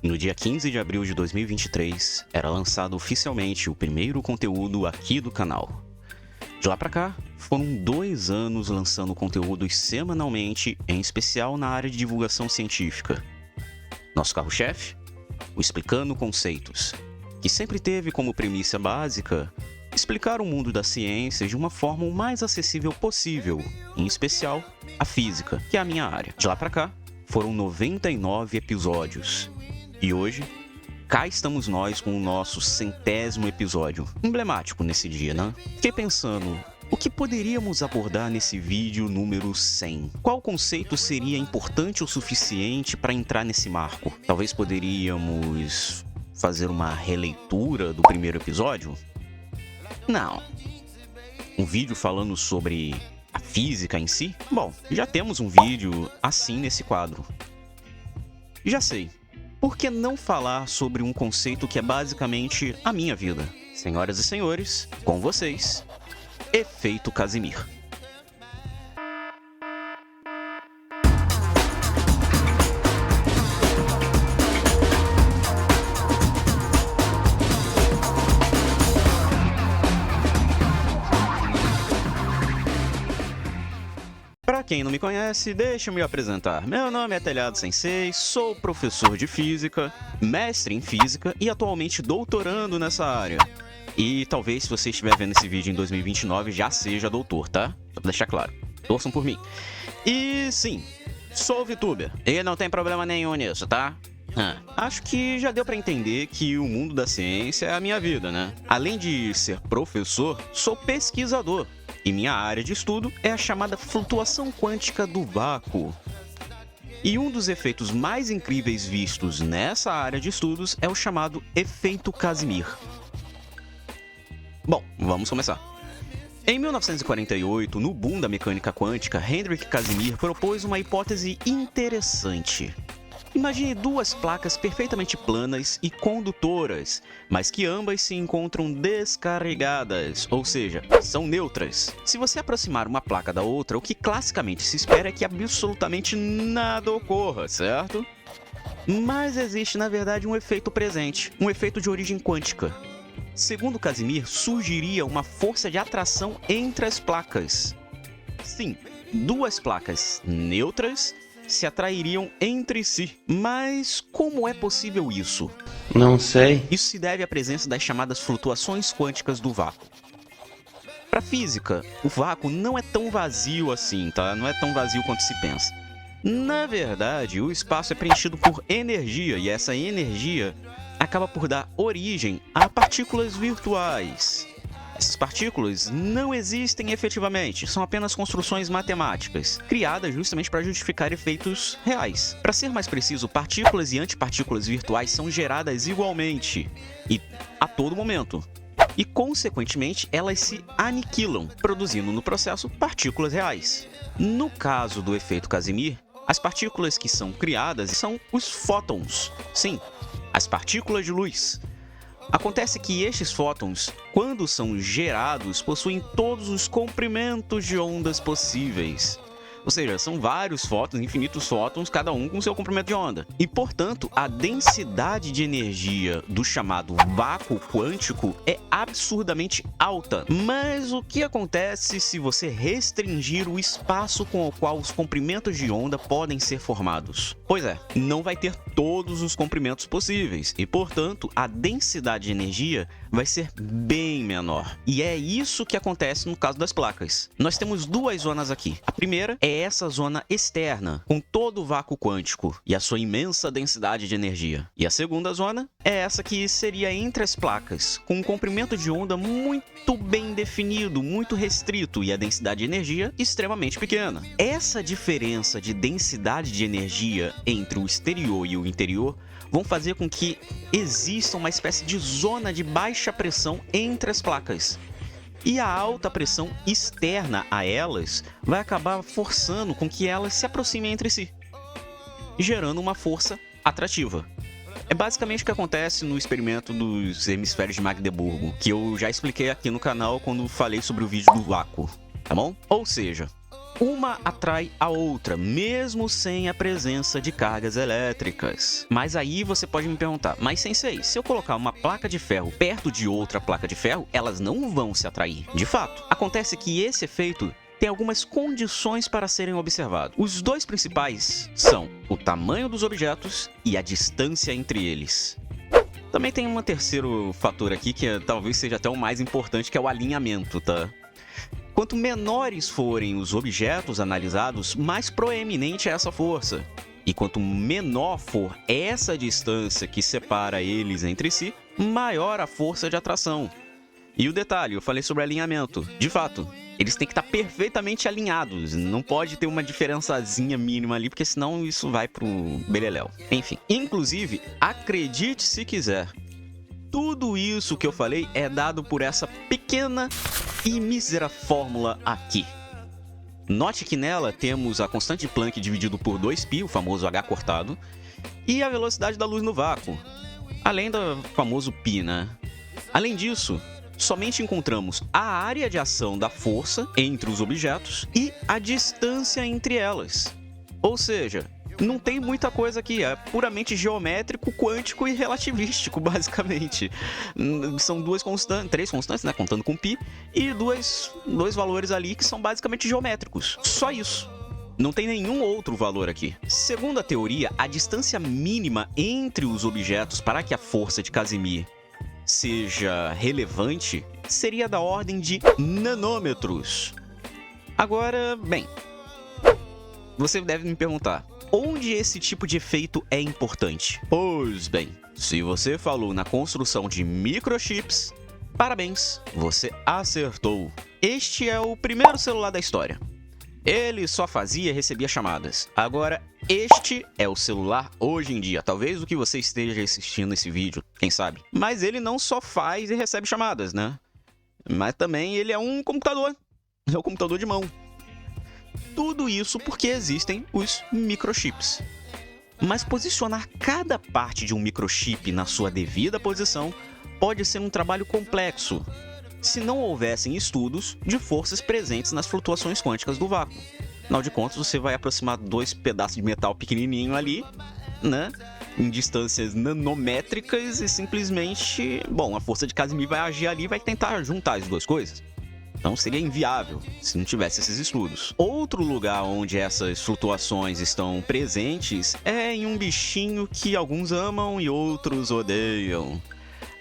No dia 15 de abril de 2023, era lançado oficialmente o primeiro conteúdo aqui do canal. De lá pra cá, foram 2 anos lançando conteúdos semanalmente, em especial na área de divulgação científica. Nosso carro-chefe? O Explicando Conceitos, que sempre teve como premissa básica explicar o mundo da ciência de uma forma o mais acessível possível, em especial a física, que é a minha área. De lá pra cá, foram 99 episódios. E hoje, cá estamos nós com o nosso 100º episódio. Emblemático nesse dia, né? Fiquei pensando, o que poderíamos abordar nesse vídeo número 100? Qual conceito seria importante o suficiente para entrar nesse marco? Talvez poderíamos fazer uma releitura do primeiro episódio? Não. Um vídeo falando sobre a física em si? Bom, já temos um vídeo assim nesse quadro. Já sei. Por que não falar sobre um conceito que é basicamente a minha vida? Senhoras e senhores, com vocês, Efeito Casimir. Para quem não me conhece, deixa eu me apresentar. Meu nome é Telhado Sensei, sou professor de física, mestre em física e atualmente doutorando nessa área. E talvez se você estiver vendo esse vídeo em 2029 já seja doutor, tá? Só pra deixar claro. Torçam por mim. E sim, sou VTuber. E não tem problema nenhum nisso, tá? Acho que já deu pra entender que o mundo da ciência é a minha vida, né? Além de ser professor, sou pesquisador. E minha área de estudo é a chamada flutuação quântica do vácuo. E um dos efeitos mais incríveis vistos nessa área de estudos é o chamado efeito Casimir. Bom, vamos começar. Em 1948, no boom da mecânica quântica, Hendrik Casimir propôs uma hipótese interessante. Imagine 2 placas perfeitamente planas e condutoras, mas que ambas se encontram descarregadas, ou seja, são neutras. Se você aproximar uma placa da outra, o que classicamente se espera é que absolutamente nada ocorra, certo? Mas existe, na verdade, um efeito presente, um efeito de origem quântica. Segundo Casimir, surgiria uma força de atração entre as placas. Sim, 2 placas neutras se atrairiam entre si. Mas como é possível isso? Não sei. Isso se deve à presença das chamadas flutuações quânticas do vácuo. Para a física, o vácuo não é tão vazio assim, tá? Não é tão vazio quanto se pensa. Na verdade, o espaço é preenchido por energia e essa energia acaba por dar origem a partículas virtuais. Essas partículas não existem efetivamente, são apenas construções matemáticas, criadas justamente para justificar efeitos reais. Para ser mais preciso, partículas e antipartículas virtuais são geradas igualmente e a todo momento. E, consequentemente, elas se aniquilam, produzindo no processo partículas reais. No caso do efeito Casimir, as partículas que são criadas são os fótons. Sim, as partículas de luz. Acontece que estes fótons, quando são gerados, possuem todos os comprimentos de ondas possíveis. Ou seja, são vários fótons, infinitos fótons, cada um com seu comprimento de onda. E, portanto, a densidade de energia do chamado vácuo quântico é absurdamente alta. Mas o que acontece se você restringir o espaço com o qual os comprimentos de onda podem ser formados? Pois é, não vai ter todos os comprimentos possíveis e, portanto, a densidade de energia vai ser bem menor. E é isso que acontece no caso das placas. Nós temos 2 zonas aqui. A primeira é essa zona externa, com todo o vácuo quântico e a sua imensa densidade de energia. E a segunda zona é essa que seria entre as placas, com um comprimento de onda muito bem definido, muito restrito e a densidade de energia extremamente pequena. Essa diferença de densidade de energia entre o exterior e o interior vão fazer com que exista uma espécie de zona de baixa pressão entre as placas. E a alta pressão externa a elas vai acabar forçando com que elas se aproximem entre si, gerando uma força atrativa. É basicamente o que acontece no experimento dos hemisférios de Magdeburgo, que eu já expliquei aqui no canal quando falei sobre o vídeo do vácuo, tá bom? Ou seja, uma atrai a outra, mesmo sem a presença de cargas elétricas. Mas aí você pode me perguntar, mas sensei, se eu colocar uma placa de ferro perto de outra placa de ferro, elas não vão se atrair. De fato, acontece que esse efeito tem algumas condições para serem observados. Os dois principais são o tamanho dos objetos e a distância entre eles. Também tem um terceiro fator aqui que talvez seja até o mais importante, que é o alinhamento, tá? Quanto menores forem os objetos analisados, mais proeminente é essa força. E quanto menor for essa distância que separa eles entre si, maior a força de atração. E o detalhe, eu falei sobre alinhamento. De fato, eles têm que estar perfeitamente alinhados. Não pode ter uma diferençazinha mínima ali, porque senão isso vai pro beleléu. Enfim, inclusive, acredite se quiser, tudo isso que eu falei é dado por essa pequena e mísera fórmula aqui. Note que nela temos a constante de Planck dividido por 2π, o famoso H cortado, e a velocidade da luz no vácuo, além do famoso π, né? Além disso, somente encontramos a área de ação da força entre os objetos e a distância entre elas. Ou seja, não tem muita coisa aqui, é puramente geométrico, quântico e relativístico, basicamente. São três constantes, né, contando com π, e dois valores ali que são basicamente geométricos. Só isso. Não tem nenhum outro valor aqui. Segundo a teoria, a distância mínima entre os objetos para que a força de Casimir seja relevante seria da ordem de nanômetros. Agora, bem, você deve me perguntar, onde esse tipo de efeito é importante? Pois bem, se você falou na construção de microchips, parabéns, você acertou. Este é o primeiro celular da história. Ele só fazia e recebia chamadas. Agora, este é o celular hoje em dia. Talvez o que você esteja assistindo esse vídeo, quem sabe. Mas ele não só faz e recebe chamadas, né? Mas também ele é um computador. É um computador de mão. Tudo isso porque existem os microchips. Mas posicionar cada parte de um microchip na sua devida posição pode ser um trabalho complexo, se não houvessem estudos de forças presentes nas flutuações quânticas do vácuo. Afinal de contas, você vai aproximar dois pedaços de metal pequenininho ali, né, em distâncias nanométricas e simplesmente, bom, a força de Casimir vai agir ali e vai tentar juntar as duas coisas. Então seria inviável se não tivesse esses estudos. Outro lugar onde essas flutuações estão presentes é em um bichinho que alguns amam e outros odeiam: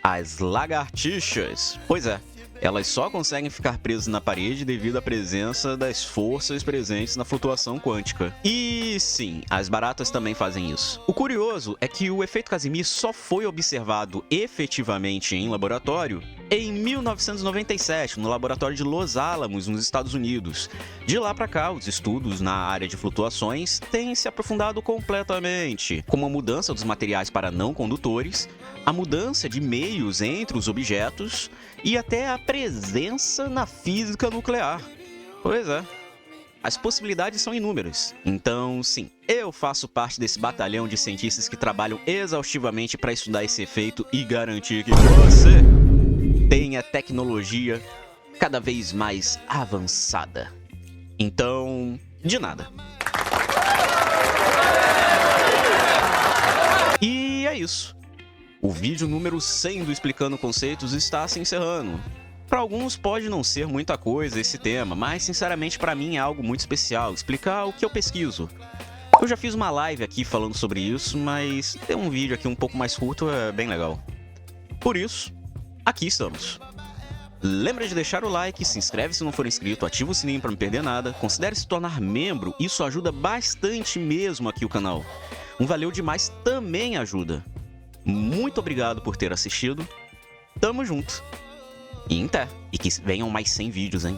as lagartixas. Pois é, elas só conseguem ficar presas na parede devido à presença das forças presentes na flutuação quântica. E sim, as baratas também fazem isso. O curioso é que o efeito Casimir só foi observado efetivamente em laboratório em 1997, no laboratório de Los Alamos, nos Estados Unidos. De lá para cá, os estudos na área de flutuações têm se aprofundado completamente, como a mudança dos materiais para não condutores, a mudança de meios entre os objetos e até a presença na física nuclear. Pois é. As possibilidades são inúmeras. Então, sim, eu faço parte desse batalhão de cientistas que trabalham exaustivamente para estudar esse efeito e garantir que você tenha tecnologia cada vez mais avançada. Então, de nada. E é isso. O vídeo número 100 do Explicando Conceitos está se encerrando. Para alguns pode não ser muita coisa esse tema, mas sinceramente para mim é algo muito especial, explicar o que eu pesquiso. Eu já fiz uma live aqui falando sobre isso, mas ter um vídeo aqui um pouco mais curto é bem legal. Por isso, aqui estamos. Lembra de deixar o like, se inscreve se não for inscrito, ativa o sininho para não perder nada, considere se tornar membro, isso ajuda bastante mesmo aqui o canal. Um valeu demais também ajuda. Muito obrigado por ter assistido, tamo junto, e até, e que venham mais 100 vídeos, hein?